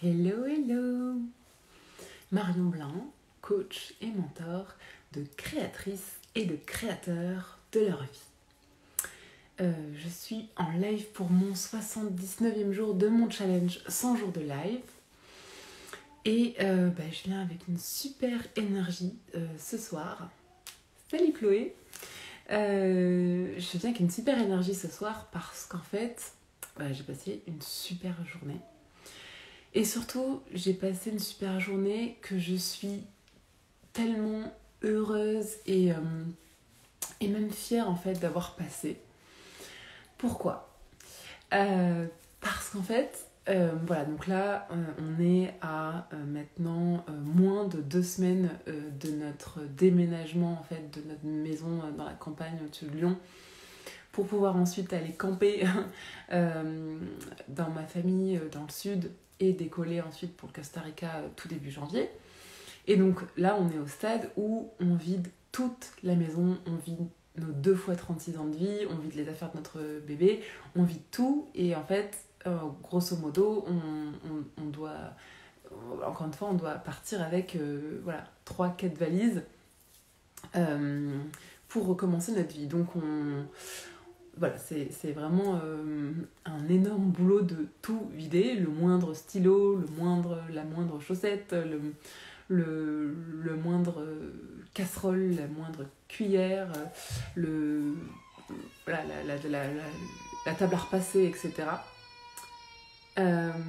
Hello, hello! Marion Blanc, coach et mentor de créatrices et de créateurs de leur vie. Je suis en live pour mon 79e jour de mon challenge 100 jours de live. Et je viens avec une super énergie ce soir. Salut Chloé! Je viens avec une super énergie ce soir parce qu'en fait, j'ai passé une super journée. Et surtout, j'ai passé une super journée que je suis tellement heureuse et même fière en fait d'avoir passé. Pourquoi ? Parce qu'en fait, donc là, on est à maintenant moins de 2 semaines de notre déménagement en fait, de notre maison dans la campagne au-dessus de Lyon, pour pouvoir ensuite aller camper dans ma famille dans le sud et décoller ensuite pour le Costa Rica tout début janvier. Et donc là, on est au stade où on vide toute la maison, on vide nos 2 fois 36 ans de vie, on vide les affaires de notre bébé, on vide tout. Et en fait, grosso modo, on doit, encore une fois, on doit partir avec 3-4 valises pour recommencer notre vie. Donc c'est vraiment un énorme boulot de tout vider, le moindre stylo, la moindre chaussette, le moindre casserole, la moindre cuillère, la table à repasser, etc. Mon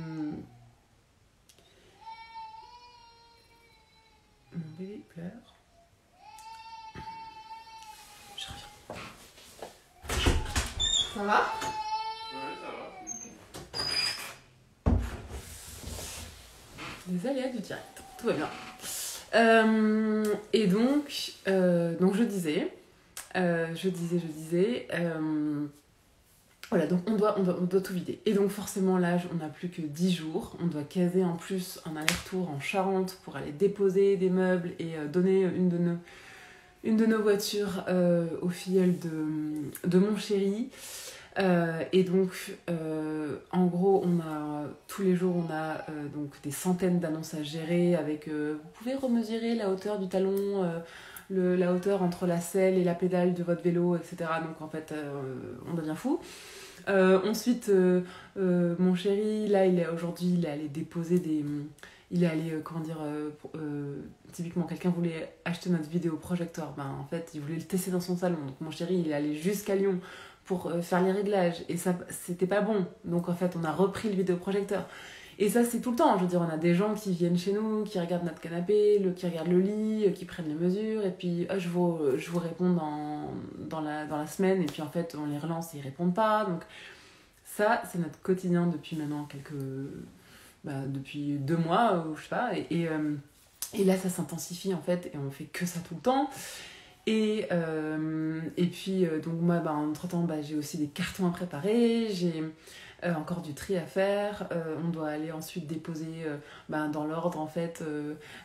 bébé pleure. Je reviens. Ça va ? Ouais, ça va. Les aléas du direct, tout va bien. Et donc je disais, voilà, donc on doit tout vider. Et donc forcément là, on n'a plus que 10 jours. On doit caser en plus un aller-retour en Charente pour aller déposer des meubles et donner une de nos voitures aux filleules de mon chéri. Et donc, en gros, tous les jours, on a donc des centaines d'annonces à gérer avec vous pouvez remesurer la hauteur du talon, la hauteur entre la selle et la pédale de votre vélo, etc. Donc en fait, on devient fou. Ensuite, mon chéri, là, aujourd'hui, il est allé déposer des... Il est allé, typiquement, quelqu'un voulait acheter notre vidéoprojecteur. En fait, il voulait le tester dans son salon. Donc mon chéri, il est allé jusqu'à Lyon pour faire les réglages. Et ça, c'était pas bon. Donc en fait, on a repris le vidéoprojecteur. Et ça, c'est tout le temps. Je veux dire, on a des gens qui viennent chez nous, qui regardent notre canapé, qui regardent le lit, qui prennent les mesures. Et puis, je vous réponds dans la semaine. Et puis en fait, on les relance et ils répondent pas. Donc ça, c'est notre quotidien depuis maintenant depuis 2 mois, ou je sais pas. Et là, ça s'intensifie en fait. Et on fait que ça tout le temps. Et puis, donc moi, entre-temps, j'ai aussi des cartons à préparer, j'ai encore du tri à faire, on doit aller ensuite déposer dans l'ordre, en fait,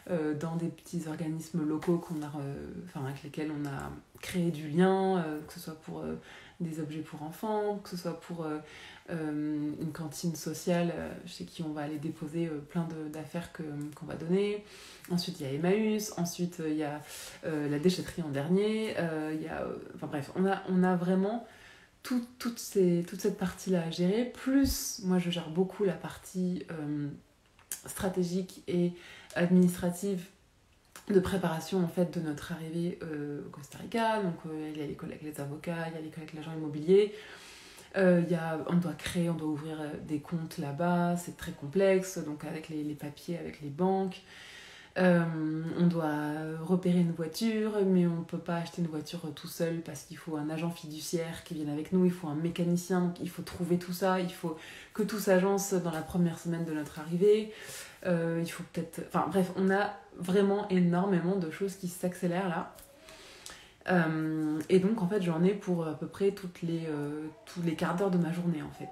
dans des petits organismes locaux avec lesquels on a créé du lien, que ce soit pour des objets pour enfants, que ce soit pour une cantine sociale chez qui on va aller déposer plein d'affaires qu'on va donner. Ensuite, il y a Emmaüs, ensuite il y a la déchetterie en dernier, bref, on a vraiment toute cette partie-là à gérer, plus moi je gère beaucoup la partie stratégique et administrative de préparation en fait de notre arrivée au Costa Rica. Donc il y a l'école avec les avocats, il y a l'école avec l'agent immobilier. On doit ouvrir des comptes là-bas, c'est très complexe, donc avec les papiers, avec les banques. On doit repérer une voiture, mais on ne peut pas acheter une voiture tout seul parce qu'il faut un agent fiduciaire qui vienne avec nous, il faut un mécanicien, donc il faut trouver tout ça, il faut que tout s'agence dans la première semaine de notre arrivée. Il faut peut-être... Enfin bref, on a vraiment énormément de choses qui s'accélèrent là. Et donc en fait j'en ai pour à peu près tous les quarts d'heure de ma journée en fait.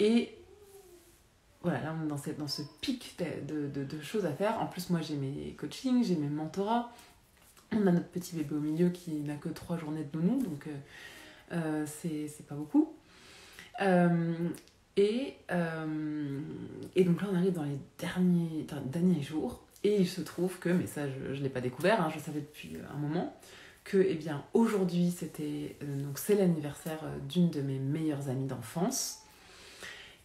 Et voilà, là on est dans ce pic de choses à faire. En plus moi j'ai mes coachings, j'ai mes mentorats. On a notre petit bébé au milieu qui n'a que 3 journées de nounou, donc c'est pas beaucoup. Et et donc là, on arrive dans les derniers jours. Et il se trouve que, mais ça, je ne l'ai pas découvert, hein, je savais depuis un moment, que, eh bien, aujourd'hui, donc c'est l'anniversaire d'une de mes meilleures amies d'enfance.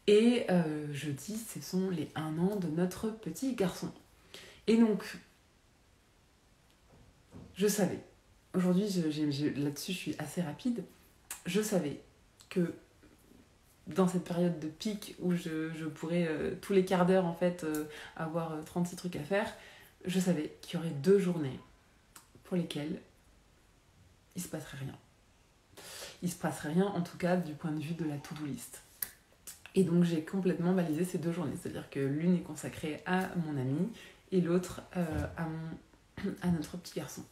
Et jeudi, ce sont les 1 an de notre petit garçon. Et donc, je savais. Aujourd'hui, là-dessus, je suis assez rapide. Je savais que dans cette période de pic où je pourrais tous les quarts d'heure en fait avoir 36 trucs à faire, je savais qu'il y aurait 2 journées pour lesquelles il se passerait rien. Il se passerait rien en tout cas du point de vue de la to-do list. Et donc j'ai complètement balisé ces 2 journées, c'est-à-dire que l'une est consacrée à mon ami et l'autre à notre petit garçon.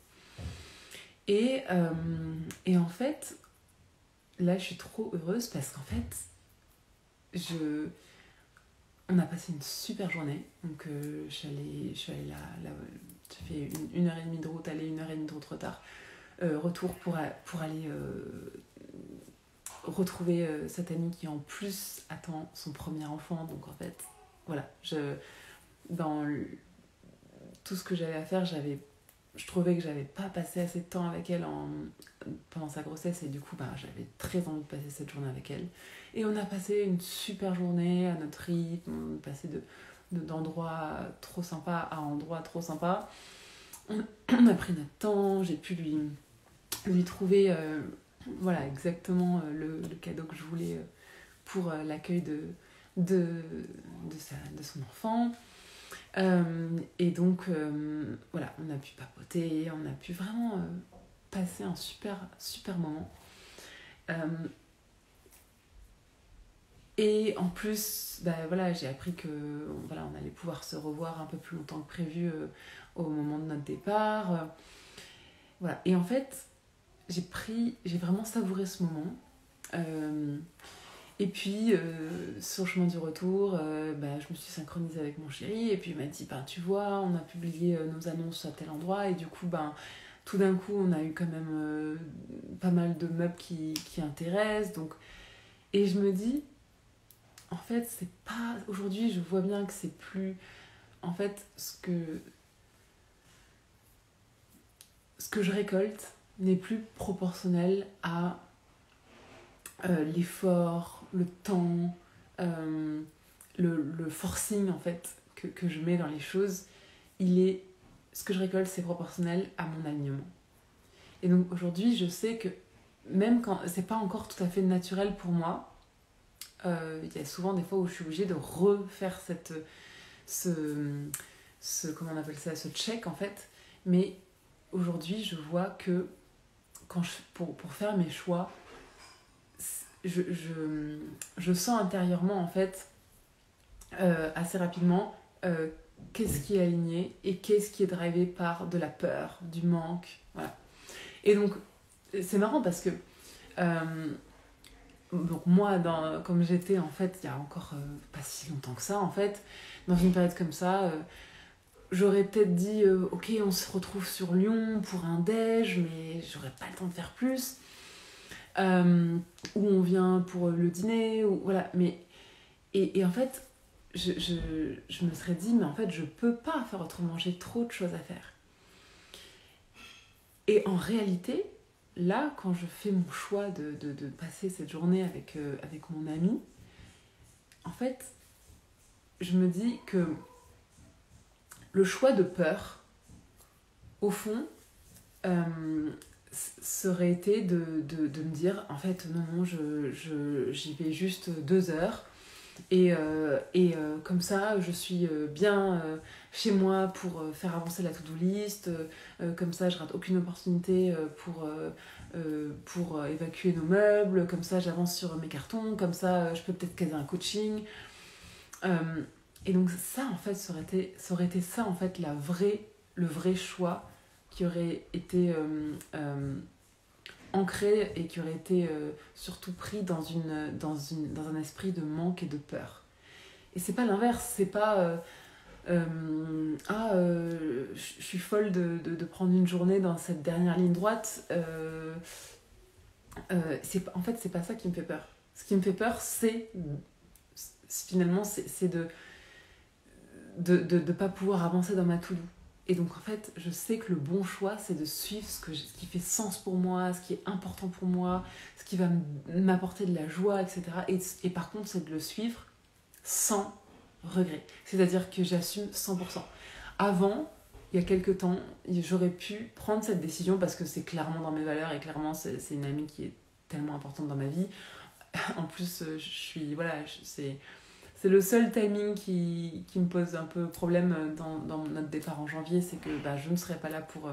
Et en fait, là je suis trop heureuse parce qu'en fait, on a passé une super journée. Donc je suis allée là, j'ai fait une heure et demie de route aller, 1h30 de route retour pour aller retrouver cette amie qui en plus attend son premier enfant. Donc en fait, voilà, dans tout ce que j'avais à faire, je trouvais que j'avais pas passé assez de temps avec elle pendant sa grossesse et du coup j'avais très envie de passer cette journée avec elle. Et on a passé une super journée à notre rythme, on est passé d'endroits trop sympas à endroits trop sympas. On a pris notre temps, j'ai pu lui trouver voilà, exactement le cadeau que je voulais pour l'accueil de son enfant. Et donc voilà, on a pu papoter, on a pu vraiment passer un super moment. Et en plus, voilà, j'ai appris que voilà, on allait pouvoir se revoir un peu plus longtemps que prévu au moment de notre départ. Voilà. Et en fait, j'ai vraiment savouré ce moment. Et puis, sur le chemin du retour, je me suis synchronisée avec mon chéri. Et puis, il m'a dit, tu vois, on a publié nos annonces à tel endroit. Et du coup, tout d'un coup, on a eu quand même pas mal de meubles qui intéressent. Donc... Et je me dis, en fait, c'est pas... Aujourd'hui, je vois bien que c'est plus... En fait, ce que je récolte n'est plus proportionnel à l'effort, le temps, le forcing en fait que je mets dans les choses. Ce que je récolte, c'est proportionnel à mon alignement. Et donc aujourd'hui, je sais que même quand c'est pas encore tout à fait naturel pour moi, il y a souvent des fois où je suis obligée de refaire comment on appelle ça, ce check en fait. Mais aujourd'hui, je vois que pour faire mes choix, je sens intérieurement en fait assez rapidement qu'est-ce qui est aligné et qu'est-ce qui est drivé par de la peur, du manque, voilà. Et donc c'est marrant parce que donc moi comme j'étais en fait il y a encore pas si longtemps que ça en fait, dans une période comme ça, j'aurais peut-être dit ok, on se retrouve sur Lyon pour un déj, mais j'aurais pas le temps de faire plus. Où on vient pour le dîner, ou, voilà. Mais, et en fait, je me serais dit, mais en fait, je peux pas faire autrement, j'ai trop de choses à faire. Et en réalité, là, quand je fais mon choix de passer cette journée avec mon ami, en fait, je me dis que le choix de peur, au fond, serait été de me dire en fait non, j'y vais juste 2 heures et comme ça je suis bien chez moi pour faire avancer la to-do list, comme ça je rate aucune opportunité pour évacuer nos meubles, comme ça j'avance sur mes cartons, comme ça je peux peut-être caser un coaching, et donc ça en fait ça aurait été ça en fait le vrai choix qui aurait été ancré et qui aurait été surtout pris dans un esprit de manque et de peur. Et c'est pas l'inverse, c'est pas je suis folle de prendre une journée dans cette dernière ligne droite. En fait, c'est pas ça qui me fait peur. Ce qui me fait peur, finalement, c'est de pas pouvoir avancer dans ma to-do. Et donc en fait, je sais que le bon choix, c'est de suivre ce qui fait sens pour moi, ce qui est important pour moi, ce qui va m'apporter de la joie, etc. Et par contre, c'est de le suivre sans regret. C'est-à-dire que j'assume 100%. Avant, il y a quelques temps, j'aurais pu prendre cette décision parce que c'est clairement dans mes valeurs et clairement, c'est une amie qui est tellement importante dans ma vie. En plus, je suis... Voilà, c'est le seul timing qui me pose un peu problème dans notre départ en janvier, c'est que je ne serai pas là pour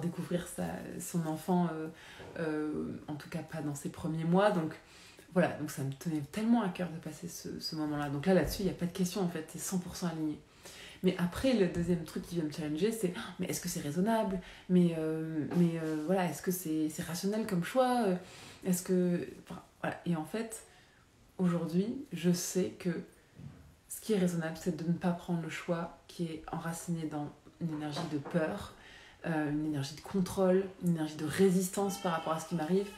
découvrir son enfant, en tout cas pas dans ses premiers mois. Donc voilà, donc ça me tenait tellement à cœur de passer ce moment-là. Donc là-dessus, il n'y a pas de question en fait, c'est 100% aligné. Mais après, le deuxième truc qui vient me challenger, c'est mais est-ce que c'est raisonnable, voilà, est-ce que c'est rationnel comme choix, est-ce que... Enfin, voilà. Et en fait, aujourd'hui, je sais que ce qui est raisonnable, c'est de ne pas prendre le choix qui est enraciné dans une énergie de peur, une énergie de contrôle, une énergie de résistance par rapport à ce qui m'arrive.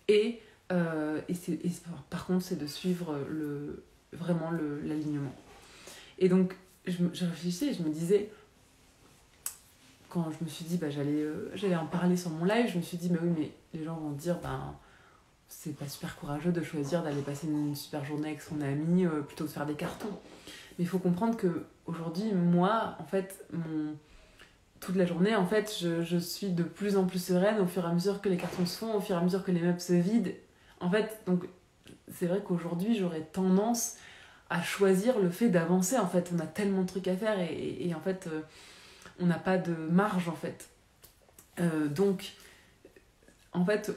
Et par contre, c'est de suivre vraiment l'alignement. Et donc, je réfléchissais et je me disais, quand je me suis dit j'allais en parler sur mon live, je me suis dit, mais oui, mais les gens vont dire, c'est pas super courageux de choisir d'aller passer une super journée avec son ami plutôt que de faire des cartons. Mais il faut comprendre que aujourd'hui, moi, en fait, toute la journée, en fait, je suis de plus en plus sereine au fur et à mesure que les cartons se font, au fur et à mesure que les meubles se vident. En fait, donc, c'est vrai qu'aujourd'hui, j'aurais tendance à choisir le fait d'avancer. En fait, on a tellement de trucs à faire et en fait, on n'a pas de marge, en fait. Donc, en fait,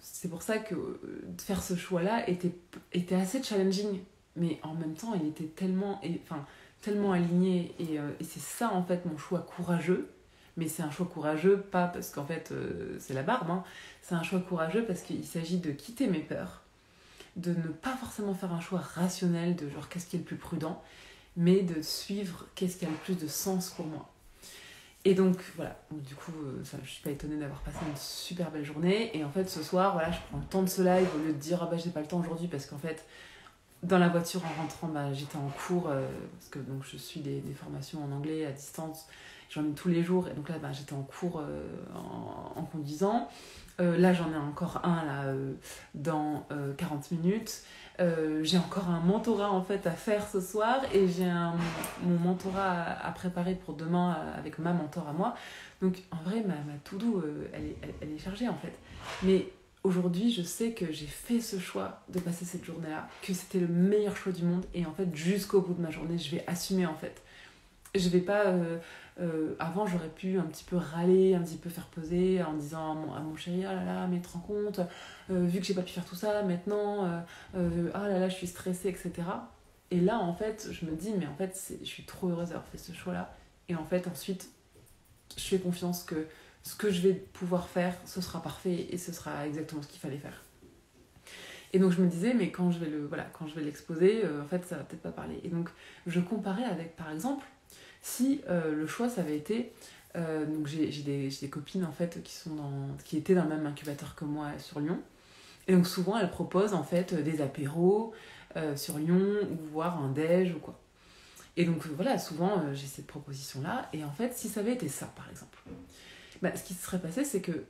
c'est pour ça que faire ce choix-là était assez challenging. Mais en même temps, il était tellement aligné. Et c'est ça, en fait, mon choix courageux. Mais c'est un choix courageux, pas parce qu'en fait, c'est la barbe. Hein. C'est un choix courageux parce qu'il s'agit de quitter mes peurs, de ne pas forcément faire un choix rationnel de genre qu'est-ce qui est le plus prudent, mais de suivre qu'est-ce qui a le plus de sens pour moi. Et donc voilà, du coup, je suis pas étonnée d'avoir passé une super belle journée. Et en fait, ce soir, voilà, je prends le temps de ce live au lieu de dire j'ai pas le temps aujourd'hui parce qu'en fait, dans la voiture en rentrant, j'étais en cours parce que donc, je suis des formations en anglais à distance, j'en ai tous les jours. Et donc là, j'étais en cours en conduisant. Là, j'en ai encore un dans 40 minutes. J'ai encore un mentorat en fait à faire ce soir et j'ai mon mentorat à préparer pour demain avec ma mentor à moi. Donc en vrai, ma to-do, elle est chargée en fait. Mais aujourd'hui, je sais que j'ai fait ce choix de passer cette journée-là, que c'était le meilleur choix du monde et en fait, jusqu'au bout de ma journée, je vais assumer en fait. Je vais pas... avant, j'aurais pu un petit peu râler, un petit peu faire poser en disant à mon chéri, ah là là, mais te rends compte, vu que j'ai pas pu faire tout ça, maintenant, ah là là, je suis stressée, etc. Et là, en fait, je me dis, mais en fait, je suis trop heureuse d'avoir fait ce choix-là. Et en fait, ensuite, je fais confiance que ce que je vais pouvoir faire, ce sera parfait et ce sera exactement ce qu'il fallait faire. Et donc je me disais, mais quand je vais l'exposer, en fait, ça va peut-être pas parler. Et donc, je comparais avec, par exemple, si le choix ça avait été donc j'ai des copines en fait qui étaient dans le même incubateur que moi sur Lyon et donc souvent elles proposent en fait des apéros sur Lyon ou voire un déj ou quoi et donc voilà souvent j'ai cette proposition là et en fait si ça avait été ça par exemple ce qui se serait passé c'est que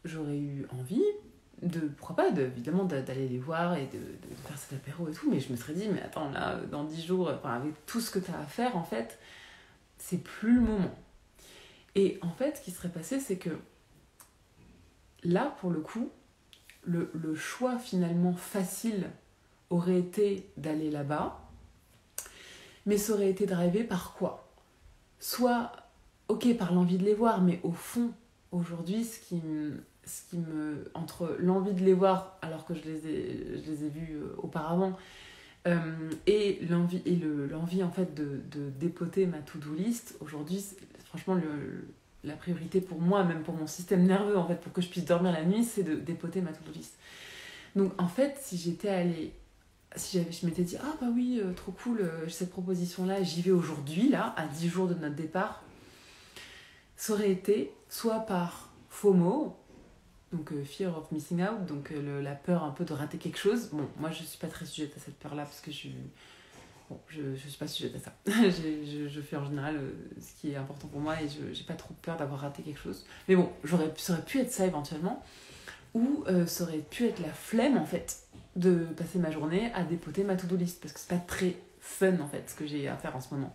j'aurais eu envie pourquoi pas évidemment d'aller les voir et de faire cet apéro et tout mais je me serais dit mais attends là dans 10 jours avec tout ce que tu as à faire en fait c'est plus le moment. Et en fait, ce qui serait passé, c'est que là, pour le coup, le choix finalement facile aurait été d'aller là-bas, mais ça aurait été drivé par quoi ? Soit, ok, par l'envie de les voir, mais au fond, aujourd'hui, ce qui me entre l'envie de les voir, alors que je les ai vus auparavant, et l'envie en fait de dépoter ma to-do list aujourd'hui franchement la priorité pour moi même pour mon système nerveux en fait pour que je puisse dormir la nuit c'est de dépoter ma to-do list donc en fait si je m'étais dit ah bah oui trop cool j'ai cette proposition là j'y vais aujourd'hui là à 10 jours de notre départ ça aurait été soit par FOMO donc fear of missing out, donc la peur un peu de rater quelque chose. Bon, moi je suis pas très sujette à cette peur-là parce que Bon, je ne suis pas sujette à ça. Je fais en général ce qui est important pour moi et je n'ai pas trop peur d'avoir raté quelque chose. Mais bon, ça aurait pu être ça éventuellement. Ou ça aurait pu être la flemme, en fait, de passer ma journée à dépoter ma to-do list. Parce que c'est pas très fun, en fait, ce que j'ai à faire en ce moment.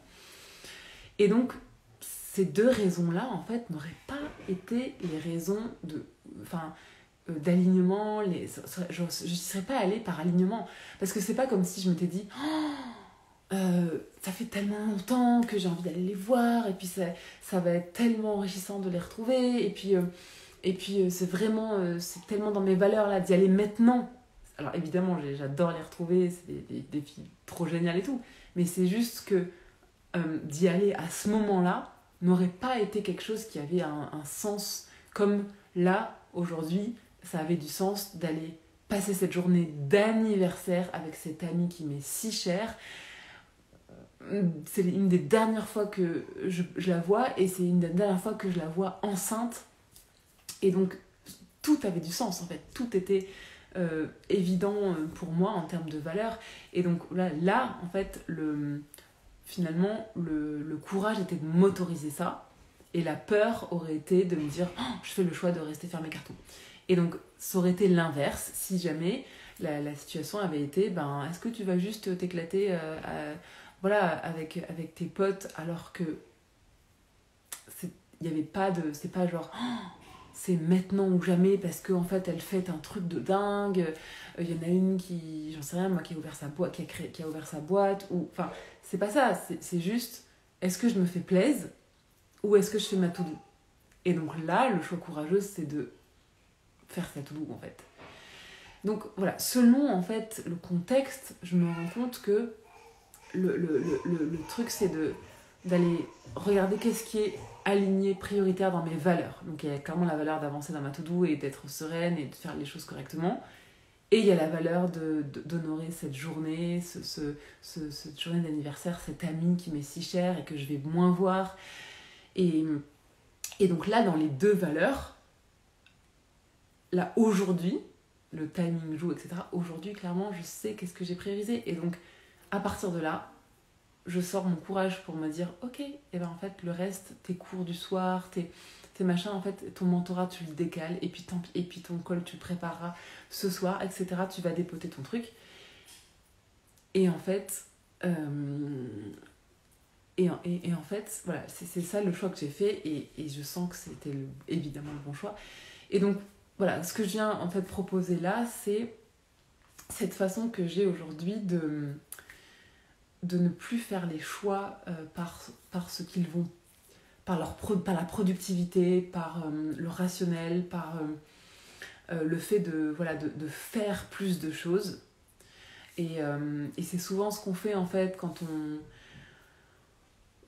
Et donc, ces deux raisons-là, en fait, n'auraient pas été les raisons d'alignement. Je n'y serais pas allée par alignement. Parce que c'est pas comme si je m'étais dit ça fait tellement longtemps que j'ai envie d'aller les voir, et puis ça va être tellement enrichissant de les retrouver, et puis c'est vraiment c'est tellement dans mes valeurs là d'y aller maintenant. Alors évidemment, j'adore les retrouver, c'est des filles trop géniales et tout, mais c'est juste que d'y aller à ce moment-là n'aurait pas été quelque chose qui avait un sens, comme là, aujourd'hui, ça avait du sens d'aller passer cette journée d'anniversaire avec cette amie qui m'est si chère. C'est une des dernières fois que je la vois, et c'est une des dernières fois que je la vois enceinte. Et donc, tout avait du sens, en fait. Tout était évident pour moi en termes de valeur. Et donc là en fait, finalement, le courage était de m'autoriser ça. Et la peur aurait été de me dire je fais le choix de rester fermé carton. Et donc, ça aurait été l'inverse si jamais la situation avait été est-ce que tu vas juste t'éclater avec tes potes, alors que il y avait pas de, c'est pas genre c'est maintenant ou jamais parce qu'en fait elle fait un truc de dingue. Il y en a une qui, j'en sais rien moi, qui a ouvert sa boîte, qui a ouvert sa boîte, ou enfin c'est pas ça, c'est juste est-ce que je me fais plaisir ou est-ce que je fais ma to-do. Et donc là le choix courageux c'est de faire sa to-do en fait. Donc voilà, selon en fait le contexte, je me rends compte que le truc c'est d'aller regarder qu'est-ce qui est aligné, prioritaire dans mes valeurs. Donc il y a clairement la valeur d'avancer dans ma to-do et d'être sereine et de faire les choses correctement. Et il y a la valeur d'honorer cette journée, cette journée d'anniversaire, cette amie qui m'est si chère et que je vais moins voir. Et donc là, dans les deux valeurs, là aujourd'hui, le timing joue, etc. Aujourd'hui, clairement, je sais qu'est-ce que j'ai priorisé. Et donc, à partir de là, je sors mon courage pour me dire ok, et ben en fait le reste, tes cours du soir, tes machins, en fait ton mentorat tu le décales, et puis ton call tu le prépareras ce soir, etc. Tu vas dépoter ton truc. Et en fait en fait voilà, c'est ça le choix que j'ai fait, et je sens que c'était évidemment le bon choix. Et donc voilà, ce que je viens en fait proposer là, c'est cette façon que j'ai aujourd'hui de ne plus faire les choix par ce qu'ils vont, par la productivité, par le rationnel, par le fait de faire plus de choses. Et c'est souvent ce qu'on fait en fait quand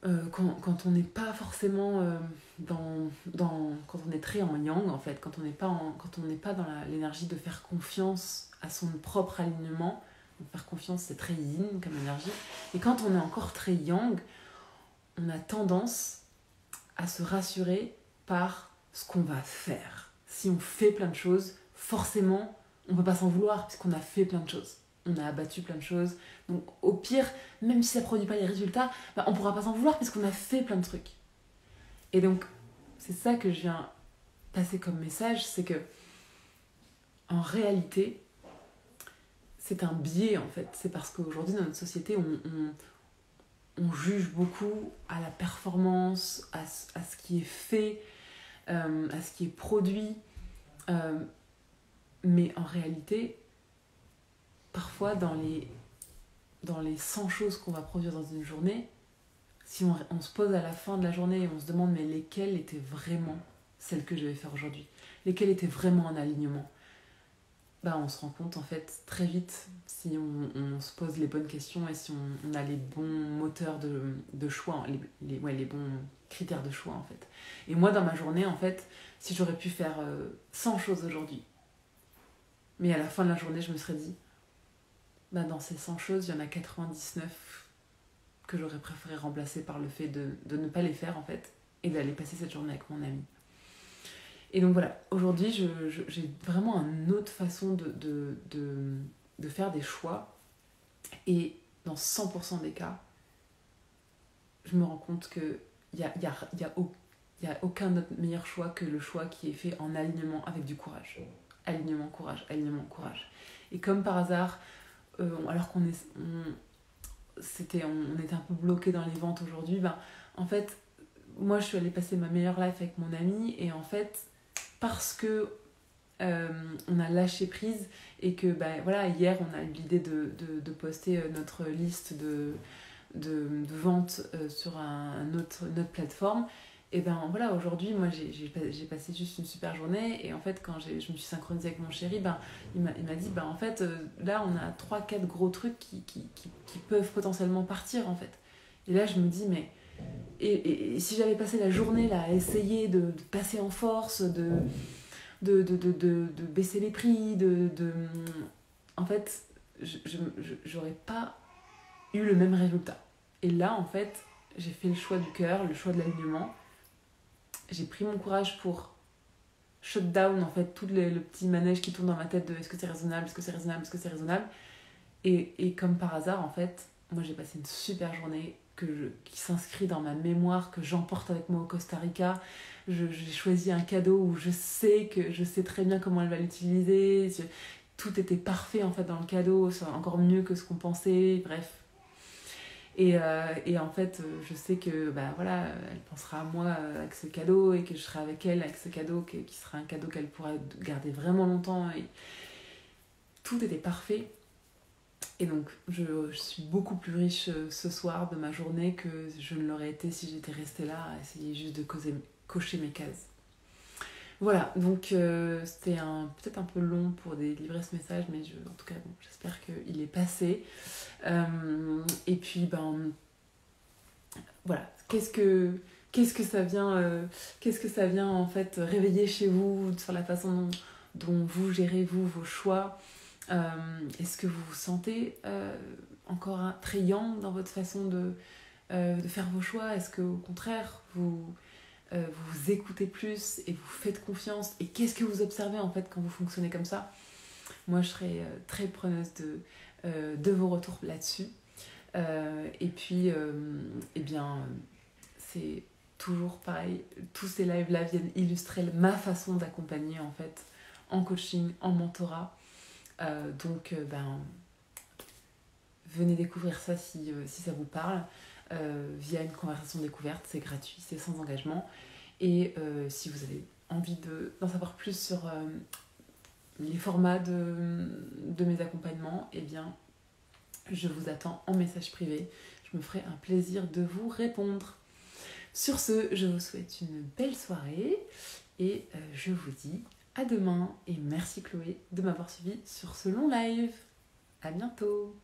on n'est pas forcément quand on est très en yang en fait, quand on n'est pas dans l'énergie de faire confiance à son propre alignement. Donc faire confiance, c'est très yin comme énergie. Et quand on est encore très yang, on a tendance à se rassurer par ce qu'on va faire. Si on fait plein de choses, forcément, on ne peut pas s'en vouloir puisqu'on a fait plein de choses. On a abattu plein de choses. Donc au pire, même si ça ne produit pas les résultats, on ne pourra pas s'en vouloir puisqu'on a fait plein de trucs. Et donc, c'est ça que je viens passer comme message, c'est que en réalité, c'est un biais en fait. C'est parce qu'aujourd'hui dans notre société, on juge beaucoup à la performance, à ce qui est fait, à ce qui est produit. Mais en réalité, parfois dans les 100 choses qu'on va produire dans une journée, si on se pose à la fin de la journée et on se demande mais lesquelles étaient vraiment celles que je vais faire aujourd'hui, lesquelles étaient vraiment en alignement, on se rend compte en fait très vite, si on se pose les bonnes questions et si on a les bons moteurs de choix, les bons critères de choix en fait. Et moi dans ma journée en fait, si j'aurais pu faire 100 choses aujourd'hui, mais à la fin de la journée je me serais dit dans ces 100 choses, il y en a 99 que j'aurais préféré remplacer par le fait de ne pas les faire en fait, et d'aller passer cette journée avec mon ami. Et donc voilà, aujourd'hui j'ai vraiment une autre façon de faire des choix, et dans 100% des cas, je me rends compte qu'il n'y a aucun autre meilleur choix que le choix qui est fait en alignement avec du courage. Alignement, courage, alignement, courage. Et comme par hasard, alors qu'on était un peu bloqué dans les ventes aujourd'hui, en fait, moi je suis allée passer ma meilleure life avec mon ami, et en fait, parce que on a lâché prise, et que voilà, hier on a eu l'idée de poster notre liste de vente sur une autre plateforme, et voilà, aujourd'hui moi j'ai passé juste une super journée, et en fait quand je me suis synchronisée avec mon chéri, il m'a dit en fait là on a 3-4 gros trucs qui peuvent potentiellement partir en fait. Et là je me dis mais et si j'avais passé la journée là à essayer de passer en force, de baisser les prix, en fait j'aurais pas eu le même résultat. Et là, en fait, j'ai fait le choix du cœur, le choix de l'alignement. J'ai pris mon courage pour shut down, en fait, tout le petit manège qui tourne dans ma tête de est-ce que c'est raisonnable, est-ce que c'est raisonnable, est-ce que c'est raisonnable. Et comme par hasard, en fait, moi j'ai passé une super journée qui s'inscrit dans ma mémoire, que j'emporte avec moi au Costa Rica. J'ai choisi un cadeau où je sais très bien comment elle va l'utiliser. Tout était parfait, en fait, dans le cadeau, encore mieux que ce qu'on pensait, bref. Et en fait, je sais que voilà, elle pensera à moi avec ce cadeau, et que je serai avec elle avec ce cadeau qui sera un cadeau qu'elle pourra garder vraiment longtemps. Et tout était parfait. Et donc, je suis beaucoup plus riche ce soir de ma journée que je ne l'aurais été si j'étais restée là à essayer juste de cocher mes cases. Voilà, donc c'était peut-être un peu long pour délivrer ce message, mais en tout cas, j'espère qu'il est passé. Et puis, voilà, qu'est-ce que ça vient en fait réveiller chez vous sur la façon dont vous gérez vos choix. Est-ce que vous vous sentez encore très yang dans votre façon de faire vos choix? Est-ce qu'au contraire vous écoutez plus et vous faites confiance? Et qu'est-ce que vous observez en fait quand vous fonctionnez comme ça? Moi je serais très preneuse de vos retours là-dessus. Et puis c'est toujours pareil, tous ces lives là viennent illustrer ma façon d'accompagner en fait en coaching, en mentorat. Donc venez découvrir ça si ça vous parle, via une conversation découverte, c'est gratuit, c'est sans engagement. Et si vous avez envie d'en savoir plus sur les formats de mes accompagnements, eh bien je vous attends en message privé, je me ferai un plaisir de vous répondre. Sur ce, je vous souhaite une belle soirée, et je vous dis à demain, et merci Chloé de m'avoir suivi sur ce long live. À bientôt.